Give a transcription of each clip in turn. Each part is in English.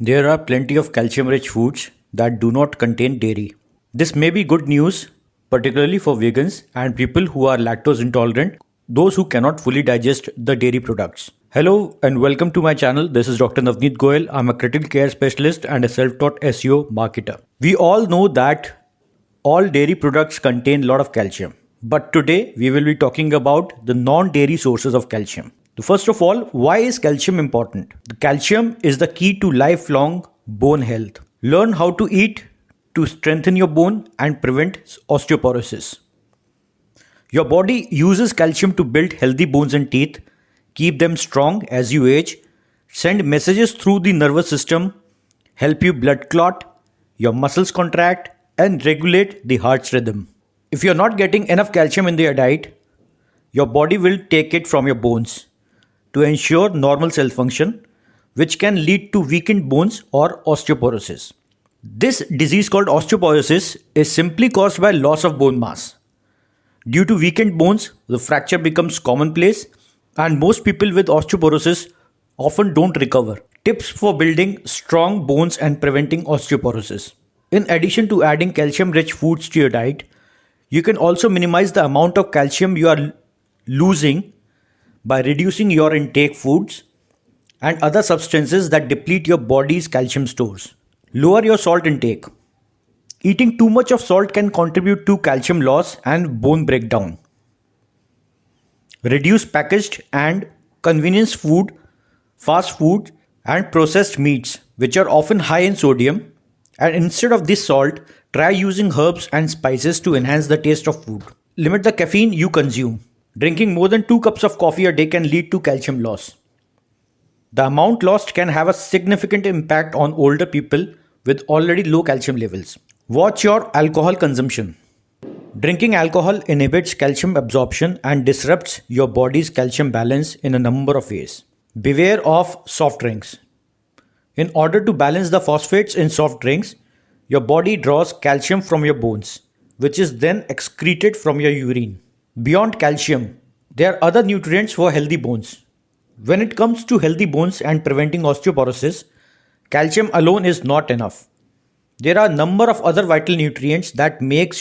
There are plenty of calcium rich foods that do not contain dairy. This may be good news, particularly for vegans and people who are lactose intolerant, those who cannot fully digest the dairy products. Hello and welcome to my channel. This is Dr. Navneet Goyal. I'm a critical care specialist and a self taught SEO marketer. We all know that all dairy products contain a lot of calcium. But today we will be talking about the non dairy sources of calcium. First of all, why is calcium important? The calcium is the key to lifelong bone health. Learn how to eat to strengthen your bone and prevent osteoporosis. Your body uses calcium to build healthy bones and teeth, keep them strong as you age, send messages through the nervous system, help you blood clot, your muscles contract, and regulate the heart's rhythm. If you're not getting enough calcium in your diet, your body will take it from your bones to ensure normal cell function, which can lead to weakened bones or osteoporosis. This disease called osteoporosis is simply caused by loss of bone mass. Due to weakened bones, the fracture becomes commonplace, and most people with osteoporosis often don't recover. Tips for building strong bones and preventing osteoporosis. In addition to adding calcium rich foods to your diet, you can also minimize the amount of calcium you are losing by reducing your intake foods and other substances that deplete your body's calcium stores. Lower your salt intake. Eating too much of salt can contribute to calcium loss and bone breakdown. Reduce packaged and convenience food, fast food, and processed meats, which are often high in sodium. And instead of this salt, try using herbs and spices to enhance the taste of food. Limit the caffeine you consume. Drinking more than 2 cups of coffee a day can lead to calcium loss. The amount lost can have a significant impact on older people with already low calcium levels. Watch your alcohol consumption. Drinking alcohol inhibits calcium absorption and disrupts your body's calcium balance in a number of ways. Beware of soft drinks. In order to balance the phosphates in soft drinks, your body draws calcium from your bones, which is then excreted from your urine. Beyond calcium, there are other nutrients for healthy bones. When it comes to healthy bones and preventing osteoporosis, calcium alone is not enough. There are a number of other vital nutrients that helps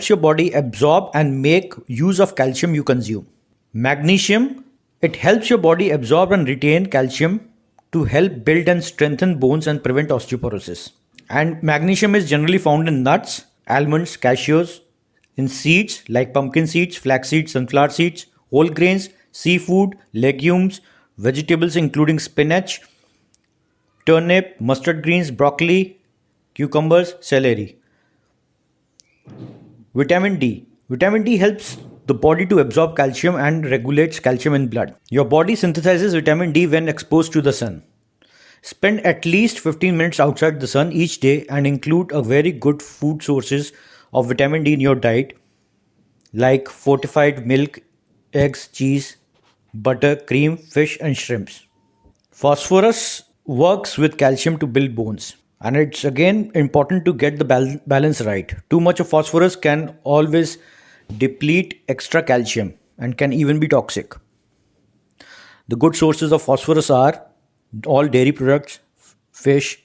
your body absorb and make use of calcium you consume. Magnesium, it helps your body absorb and retain calcium to help build and strengthen bones and prevent osteoporosis. And magnesium is generally found in nuts, almonds, cashews, in seeds like pumpkin seeds, flax seeds, sunflower seeds, whole grains, seafood, legumes, vegetables including spinach, turnip, mustard greens, broccoli, cucumbers, celery. Vitamin D. Vitamin D helps the body to absorb calcium and regulates calcium in blood. Your body synthesizes vitamin D when exposed to the sun. Spend at least 15 minutes outside the sun each day and include a very good food sources of vitamin D in your diet like fortified milk, eggs, cheese, butter, cream, fish and shrimps. Phosphorus works with calcium to build bones, and it's again important to get the balance right. Too much of phosphorus can always deplete extra calcium and can even be toxic. The good sources of phosphorus are all dairy products, fish,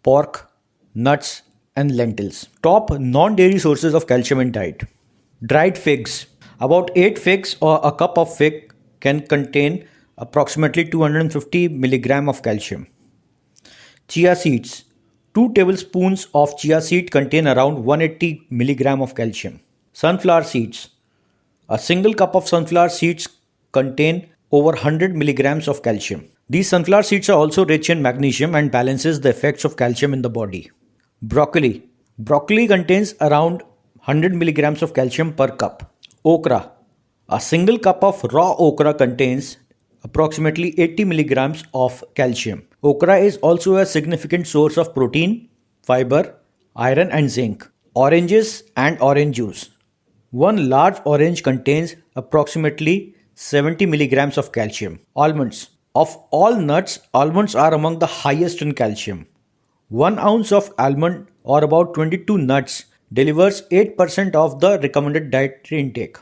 pork, nuts, and lentils. Top non-dairy sources of calcium in diet. Dried figs. About 8 figs or a cup of fig can contain approximately 250 milligram of calcium. Chia seeds. 2 tablespoons of chia seed contain around 180 milligram of calcium. Sunflower seeds. A single cup of sunflower seeds contain over 100 milligrams of calcium. These sunflower seeds are also rich in magnesium and balances the effects of calcium in the body. Broccoli. Broccoli contains around 100 milligrams of calcium per cup. Okra. A single cup of raw okra contains approximately 80 milligrams of calcium. Okra is also a significant source of protein, fiber, iron and zinc. Oranges and orange juice. One large orange contains approximately 70 milligrams of calcium. Almonds. Of all nuts, almonds are among the highest in calcium. 1 ounce of almond or about 22 nuts delivers 8% of the recommended dietary intake.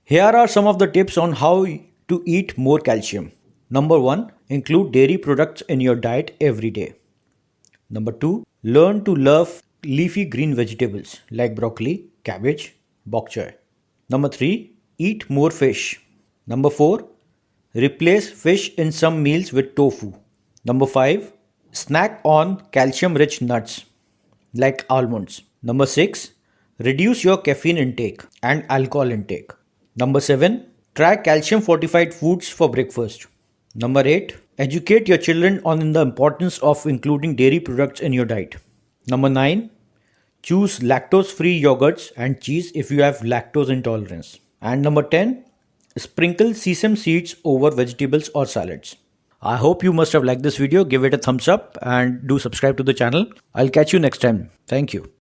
Here are some of the tips on how to eat more calcium. Number 1. Include dairy products in your diet every day. Number 2. Learn to love leafy green vegetables like broccoli, cabbage, bok choy. Number 3. Eat more fish. Number 4. Replace fish in some meals with tofu. Number 5. Snack on calcium-rich nuts like almonds. Number 6. Reduce your caffeine intake and alcohol intake. Number 7. Try calcium-fortified foods for breakfast. Number 8. Educate your children on the importance of including dairy products in your diet. Number 9. Choose lactose-free yogurts and cheese if you have lactose intolerance. And number 10. Sprinkle sesame seeds over vegetables or salads. I hope you must have liked this video. Give it a thumbs up and do subscribe to the channel. I'll catch you next time. Thank you.